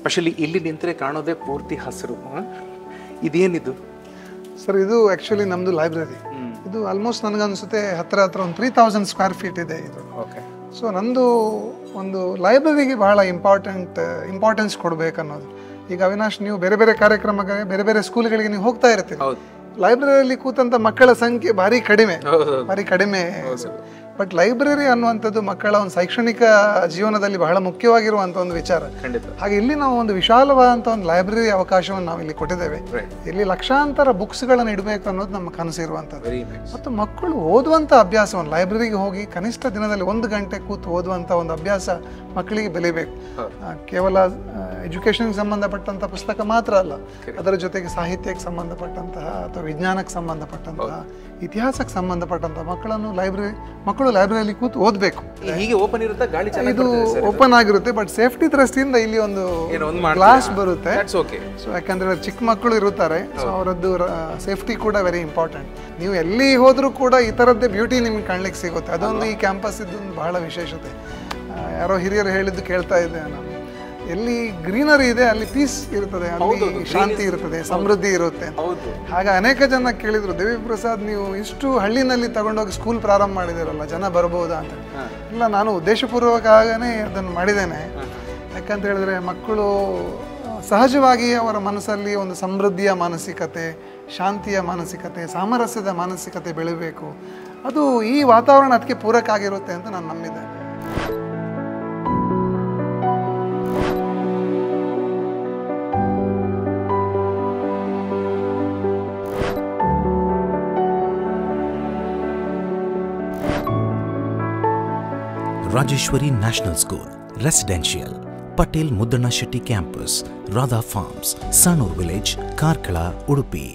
Specially ಇಲ್ಲಿ ನಿಂತರೆ ಕಾಣೋದೇ ಪೂರ್ತಿ ಹಸಿರು. ಇದೇನಿದು ಸರ್? ಇದು ಆ್ಯಕ್ಚುಲಿ ನಮ್ಮದು ಲೈಬ್ರರಿ. ಇದು ಆಲ್ಮೋಸ್ಟ್ ನನಗನ್ಸುತ್ತೆ ಹತ್ರ ಒಂದು 3000 ಸ್ಕ್ವೇರ್ ಫೀಟ್ ಇದೆ ಇದು. ಓಕೆ. ಸೊ ನಂದು ಒಂದು ಲೈಬ್ರರಿಗೆ ಬಹಳ ಇಂಪಾರ್ಟೆನ್ಸ್ ಕೊಡಬೇಕನ್ನೋದು. ಈಗ ಅವಿನಾಶ್, ನೀವು ಬೇರೆ ಬೇರೆ ಕಾರ್ಯಕ್ರಮಕ್ಕೆ ಬೇರೆ ಬೇರೆ ಸ್ಕೂಲ್ಗಳಿಗೆ ನೀವು ಹೋಗ್ತಾ ಇರ್ತೀರಿ. ಲೈಬ್ರರಿಯಲ್ಲಿ ಕೂತಂತ ಮಕ್ಕಳ ಸಂಖ್ಯೆ ಭಾರಿ ಕಡಿಮೆ. ಬಟ್ ಲೈಬ್ರರಿ ಅನ್ನುವಂಥದ್ದು ಮಕ್ಕಳ ಒಂದು ಶೈಕ್ಷಣಿಕ ಜೀವನದಲ್ಲಿ ಬಹಳ ಮುಖ್ಯವಾಗಿರುವಂಥ ಒಂದು ವಿಚಾರ. ಹಾಗೆ ಇಲ್ಲಿ ನಾವು ಒಂದು ವಿಶಾಲವಾದಂಥ ಒಂದು ಲೈಬ್ರರಿ ಅವಕಾಶವನ್ನು ನಾವು ಇಲ್ಲಿ ಕೊಟ್ಟಿದ್ದೇವೆ. ಇಲ್ಲಿ ಲಕ್ಷಾಂತರ ಬುಕ್ಸ್ಗಳನ್ನು ಇಡಬೇಕು ಅನ್ನೋದು ನಮ್ಮ ಕನಸು ಇರುವಂಥದ್ದು. ಮತ್ತು ಮಕ್ಕಳು ಓದುವಂಥ ಅಭ್ಯಾಸವನ್ನು, ಲೈಬ್ರರಿಗೆ ಹೋಗಿ ಕನಿಷ್ಠ ದಿನದಲ್ಲಿ 1 ಗಂಟೆ ಕೂತು ಓದುವಂಥ ಒಂದು ಅಭ್ಯಾಸ ಮಕ್ಕಳಿಗೆ ಬೆಳಿಬೇಕು. ಕೇವಲ ಎಜುಕೇಷನ್ಗೆ ಸಂಬಂಧಪಟ್ಟಂಥ ಪುಸ್ತಕ ಮಾತ್ರ ಅಲ್ಲ, ಅದರ ಜೊತೆಗೆ ಸಾಹಿತ್ಯಕ್ಕೆ ಸಂಬಂಧಪಟ್ಟಂತಹ ಅಥವಾ ವಿಜ್ಞಾನಕ್ಕೆ ಸಂಬಂಧಪಟ್ಟಂತಹ, ಇತಿಹಾಸಕ್ಕೆ ಸಂಬಂಧಪಟ್ಟಂತಹ ಮಕ್ಕಳು ಲೈಬ್ರರಿಯಲ್ಲಿ ಕೂತು ಓದಬೇಕು. ಹೀಗೆ ಓಪನ್ ಇರುತ್ತೆ, ಗಾಳಿ ಇದು ಓಪನ್ ಆಗಿರುತ್ತೆ. ಬಟ್ ಸೇಫ್ಟಿ ದೃಷ್ಟಿಯಿಂದ ಇಲ್ಲಿ ಒಂದು ಗ್ಲಾಸ್ ಬರುತ್ತೆ. ಸೊ ಯಾಕಂದ್ರೆ ಚಿಕ್ಕ ಮಕ್ಕಳು ಇರುತ್ತಾರೆ, ಸೊ ಅವರದ್ದು ಸೇಫ್ಟಿ ಕೂಡ ವೆರಿ ಇಂಪಾರ್ಟೆಂಟ್. ನೀವು ಎಲ್ಲಿ ಹೋದ್ರೂ ಕೂಡ ಈ ಥರದ್ದೇ ಬ್ಯೂಟಿ ನಿಮ್ಗೆ ಕಾಣ್ಲಿಕ್ಕೆ ಸಿಗುತ್ತೆ. ಅದೊಂದು ಈ ಕ್ಯಾಂಪಸ್ ಇದ್ದೊಂದು ಬಹಳ ವಿಶೇಷತೆ. ಯಾರೋ ಹಿರಿಯರು ಹೇಳಿದ್ದು ಕೇಳ್ತಾ ಇದ್ದೆ ನಾನು, ಎಲ್ಲಿ ಗ್ರೀನರಿ ಇದೆ ಅಲ್ಲಿ ಪೀಸ್ ಇರ್ತದೆ, ಅಲ್ಲಿ ಶಾಂತಿ ಇರ್ತದೆ, ಸಮೃದ್ಧಿ ಇರುತ್ತೆ. ಹಾಗೆ ಅನೇಕ ಜನ ಕೇಳಿದ್ರು, ದೇವಿ ಪ್ರಸಾದ್ ನೀವು ಇಷ್ಟು ಹಳ್ಳಿನಲ್ಲಿ ತಗೊಂಡೋಗಿ ಸ್ಕೂಲ್ ಪ್ರಾರಂಭ ಮಾಡಿದಿರಲ್ಲ, ಜನ ಬರ್ಬೋದಾ ಅಂತ. ಇಲ್ಲ, ನಾನು ಉದ್ದೇಶಪೂರ್ವಕನೇ ಅದನ್ನು ಮಾಡಿದ್ದೇನೆ. ಯಾಕಂತ ಹೇಳಿದ್ರೆ ಮಕ್ಕಳು ಸಹಜವಾಗಿ ಅವರ ಮನಸ್ಸಲ್ಲಿ ಒಂದು ಸಮೃದ್ಧಿಯ ಮಾನಸಿಕತೆ, ಶಾಂತಿಯ ಮಾನಸಿಕತೆ, ಸಾಮರಸ್ಯದ ಮಾನಸಿಕತೆ ಬೆಳಿಬೇಕು. ಅದು ಈ ವಾತಾವರಣ ಅದಕ್ಕೆ ಪೂರಕ ಆಗಿರುತ್ತೆ ಅಂತ ನಾನು ನಂಬಿದ್ದೇನೆ. Rajeshwari National School, Residential, Patel Muddana Shetty Campus, Radha Farms, Sanur Village, Karkala, Udupi.